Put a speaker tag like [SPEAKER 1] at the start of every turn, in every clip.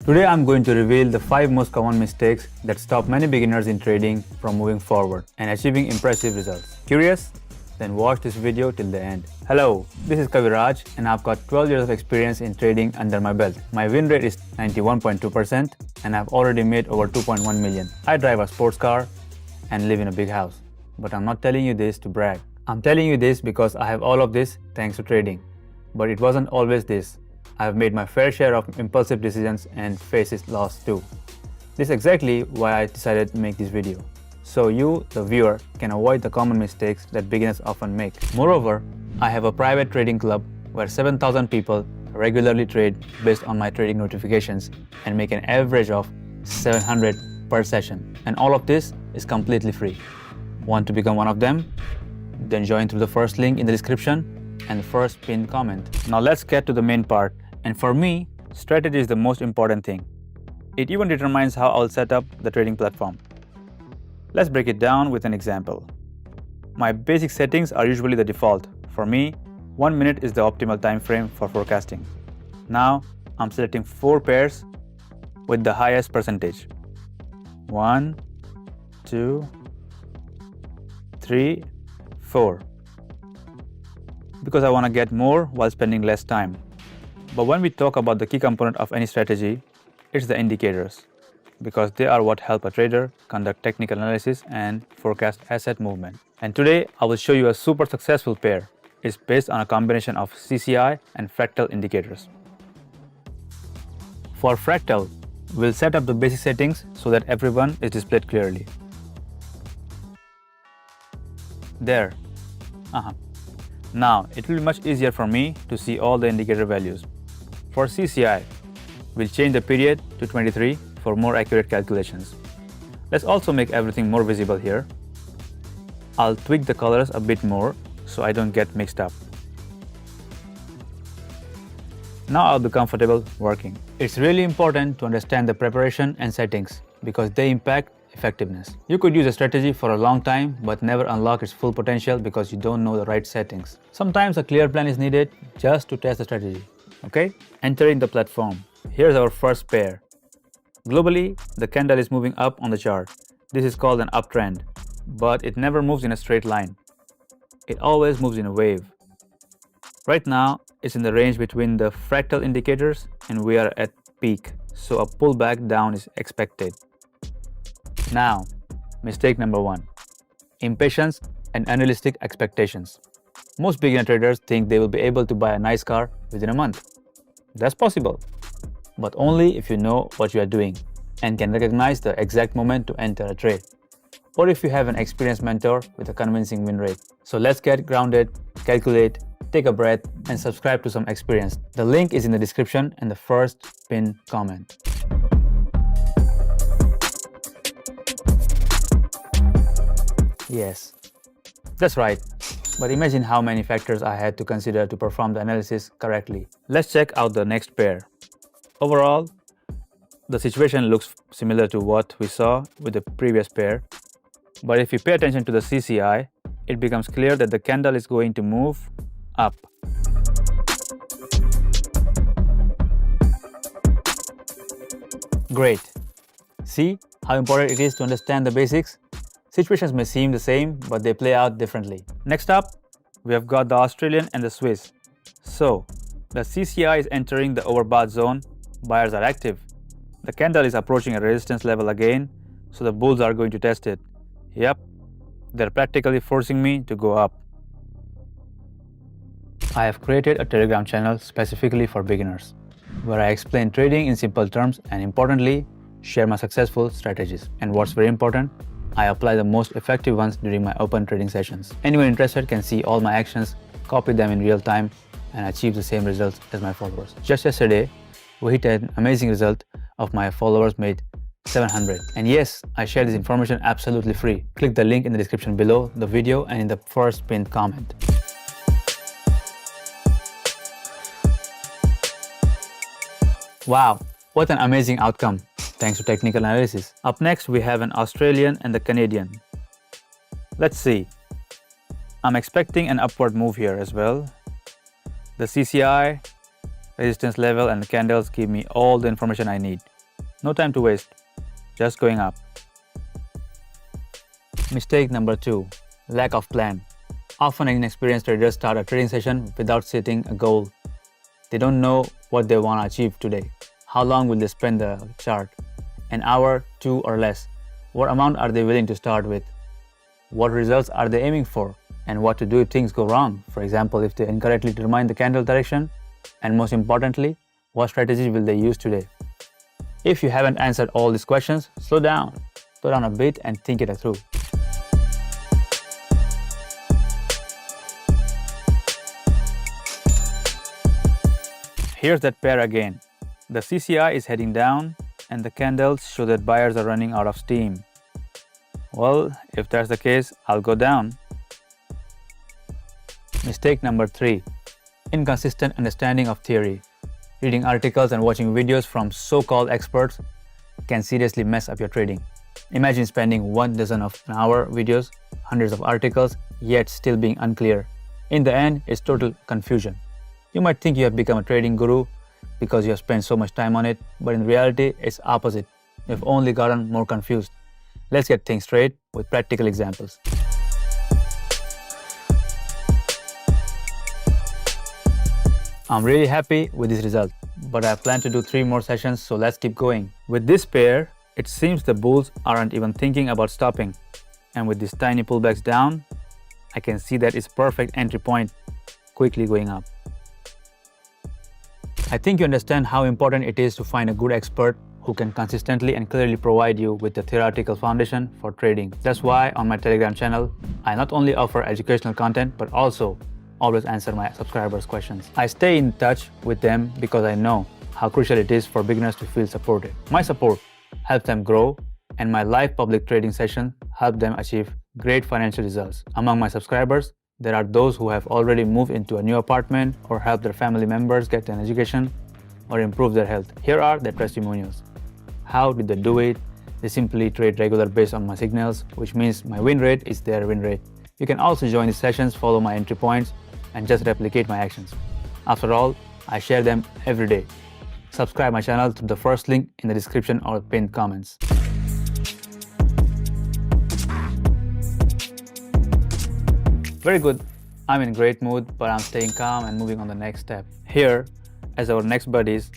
[SPEAKER 1] Today I'm going to reveal the 5 most common mistakes that stop many beginners in trading from moving forward and achieving impressive results. Curious? Then watch this video till the end. Hello, this is Kaviraj and I've got 12 years of experience in trading under my belt. My win rate is 91.2% and I've already made over 2.1 million. I drive a sports car and live in a big house. But I'm not telling you this to brag. I'm telling you this because I have all of this thanks to trading. But it wasn't always this. I have made my fair share of impulsive decisions and faced loss too. This is exactly why I decided to make this video. So you, the viewer, can avoid the common mistakes that beginners often make. Moreover, I have a private trading club where 7,000 people regularly trade based on my trading notifications and make an average of 700 per session. And all of this is completely free. Want to become one of them? Then join through the first link in the description and the first pinned comment. Now let's get to the main part. And for me, strategy is the most important thing. It even determines how I'll set up the trading platform. Let's break it down with an example. My basic settings are usually the default. For me, 1 minute is the optimal time frame for forecasting. Now, I'm selecting 4 pairs with the highest percentage. 1, 2, 3, 4. Because I want to get more while spending less time. But when we talk about the key component of any strategy, it's the indicators, because they are what help a trader conduct technical analysis and forecast asset movement. And today I will show you a super successful pair. It's based on a combination of CCI and fractal indicators. For fractal, we'll set up the basic settings so that everyone is displayed clearly. There. Now it will be much easier for me to see all the indicator values. For CCI, we'll change the period to 23 for more accurate calculations. Let's also make everything more visible here. I'll tweak the colors a bit more so I don't get mixed up. Now I'll be comfortable working. It's really important to understand the preparation and settings because they impact effectiveness. You could use a strategy for a long time but never unlock its full potential because you don't know the right settings. Sometimes a clear plan is needed just to test the strategy. Okay? Entering the platform. Here's our first pair. Globally, the candle is moving up on the chart. This is called an uptrend, but it never moves in a straight line. It always moves in a wave. Right now, it's in the range between the fractal indicators and we are at peak, so a pullback down is expected. Now, mistake number 1. Impatience and unrealistic expectations. Most beginner traders think they will be able to buy a nice car within a month. That's possible, but only if you know what you are doing and can recognize the exact moment to enter a trade, or if you have an experienced mentor with a convincing win rate. So let's get grounded, calculate, take a breath, and subscribe to some experience. The link is in the description and the first pinned comment. Yes, that's right. But imagine how many factors I had to consider to perform the analysis correctly. Let's check out the next pair. Overall, the situation looks similar to what we saw with the previous pair. But if you pay attention to the CCI, it becomes clear that the candle is going to move up. Great. See how important it is to understand the basics? Situations may seem the same, but they play out differently. Next up, we have got the Australian and the Swiss. So, the CCI is entering the overbought zone, buyers are active. The candle is approaching a resistance level again, so the bulls are going to test it. Yep, they're practically forcing me to go up. I have created a Telegram channel specifically for beginners, where I explain trading in simple terms and importantly, share my successful strategies. And what's very important, I apply the most effective ones during my open trading sessions. Anyone interested can see all my actions, copy them in real time, and achieve the same results as my followers. Just yesterday, we hit an amazing result of my followers made 700. And yes, I share this information absolutely free. Click the link in the description below the video and in the first pinned comment. Wow, what an amazing outcome, thanks to technical analysis. Up next, we have an Australian and the Canadian. Let's see. I'm expecting an upward move here as well. The CCI, resistance level and the candles give me all the information I need. No time to waste, just going up. Mistake number 2, lack of plan. Often inexperienced traders start a trading session without setting a goal. They don't know what they want to achieve today. How long will they spend the chart? An hour, 2 or less? What amount are they willing to start with? What results are they aiming for? And what to do if things go wrong? For example, if they incorrectly determine the candle direction? And most importantly, what strategies will they use today? If you haven't answered all these questions, slow down a bit and think it through. Here's that pair again. The CCI is heading down and the candles show that buyers are running out of steam. Well, if that's the case, I'll go down. Mistake number 3, inconsistent understanding of theory. Reading articles and watching videos from so-called experts can seriously mess up your trading. Imagine spending 12-hour videos, hundreds of articles, yet still being unclear. In the end, it's total confusion. You might think you have become a trading guru because you have spent so much time on it, but in reality, it's opposite. You've only gotten more confused. Let's get things straight with practical examples. I'm really happy with this result, but I plan to do 3 more sessions, so let's keep going. With this pair, it seems the bulls aren't even thinking about stopping. And with these tiny pullbacks down, I can see that it's perfect entry point, quickly going up. I think you understand how important it is to find a good expert who can consistently and clearly provide you with the theoretical foundation for trading. That's why on my Telegram channel, I not only offer educational content, but also always answer my subscribers' questions. I stay in touch with them because I know how crucial it is for beginners to feel supported. My support helps them grow, and my live public trading session help them achieve great financial results. Among my subscribers, there are those who have already moved into a new apartment or helped their family members get an education or improve their health. Here are their testimonials. How did they do it? They simply trade regular based on my signals, which means my win rate is their win rate. You can also join these sessions, follow my entry points, and just replicate my actions. After all, I share them every day. Subscribe my channel through the first link in the description or pinned comments. Very good. I'm in great mood, but I'm staying calm and moving on the next step. Here, as our next buddies,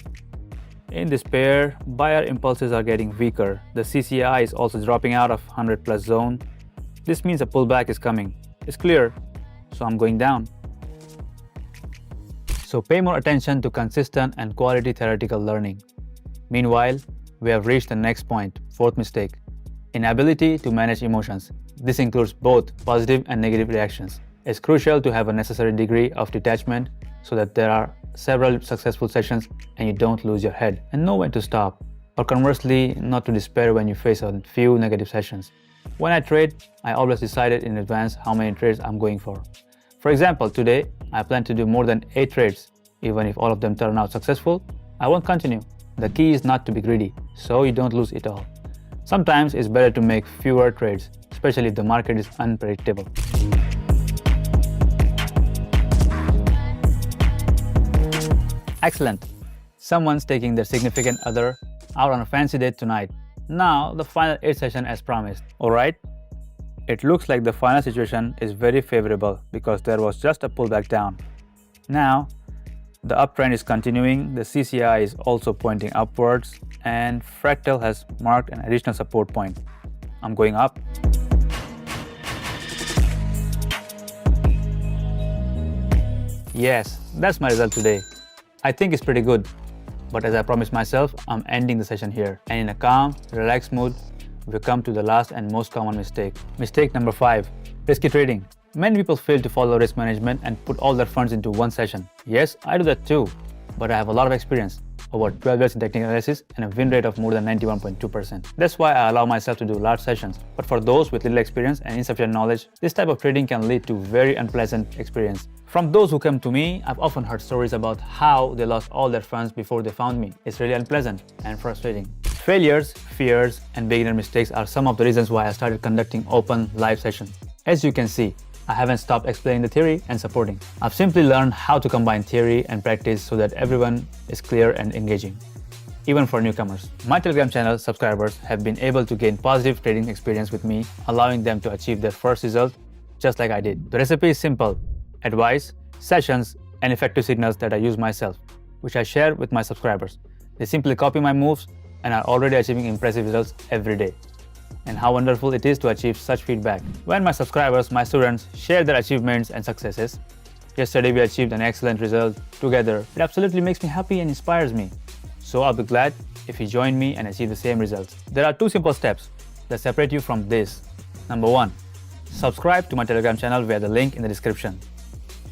[SPEAKER 1] in this pair, buyer impulses are getting weaker. The CCI is also dropping out of 100+ zone. This means a pullback is coming. It's clear, so I'm going down. So pay more attention to consistent and quality theoretical learning. Meanwhile, we have reached the next point, 4th mistake, inability to manage emotions. This includes both positive and negative reactions. It's crucial to have a necessary degree of detachment so that there are several successful sessions and you don't lose your head and know when to stop. Or conversely, not to despair when you face a few negative sessions. When I trade, I always decided in advance how many trades I'm going for. For example, today, I plan to do more than 8 trades. Even if all of them turn out successful, I won't continue. The key is not to be greedy, so you don't lose it all. Sometimes it's better to make fewer trades, especially if the market is unpredictable. Excellent! Someone's taking their significant other out on a fancy date tonight. Now, the final 8th session as promised. Alright? It looks like the final situation is very favorable because there was just a pullback down. Now, the uptrend is continuing, the CCI is also pointing upwards, and Fractal has marked an additional support point. I'm going up. Yes, that's my result today. I think it's pretty good, but as I promised myself, I'm ending the session here. And in a calm, relaxed mood, we come to the last and most common mistake. Mistake number 5, risky trading. Many people fail to follow risk management and put all their funds into one session. Yes, I do that too, but I have a lot of experience, over 12 years in technical analysis and a win rate of more than 91.2%. That's why I allow myself to do large sessions. But for those with little experience and insufficient knowledge, this type of trading can lead to very unpleasant experience. From those who come to me, I've often heard stories about how they lost all their funds before they found me. It's really unpleasant and frustrating. Failures, fears, and beginner mistakes are some of the reasons why I started conducting open live sessions. As you can see, I haven't stopped explaining the theory and supporting. I've simply learned how to combine theory and practice so that everyone is clear and engaging. even for newcomers. My Telegram channel subscribers have been able to gain positive trading experience with me, allowing them to achieve their first result just like I did. The recipe is simple: advice, sessions, and effective signals that I use myself, which I share with my subscribers. They simply copy my moves and are already achieving impressive results every day. And how wonderful it is to achieve such feedback. When my subscribers, my students, share their achievements and successes, yesterday we achieved an excellent result together, it absolutely makes me happy and inspires me. So I'll be glad if you join me and achieve the same results. There are 2 simple steps that separate you from this. Number 1, subscribe to my Telegram channel via the link in the description.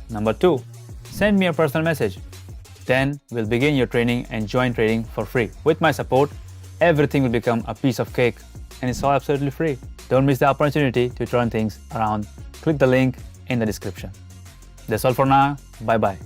[SPEAKER 1] Number 2, send me a personal message. Then we'll begin your training and join trading for free. With my support, everything will become a piece of cake, and it's all absolutely free. Don't miss the opportunity to turn things around. Click the link in the description. That's all for now. Bye bye.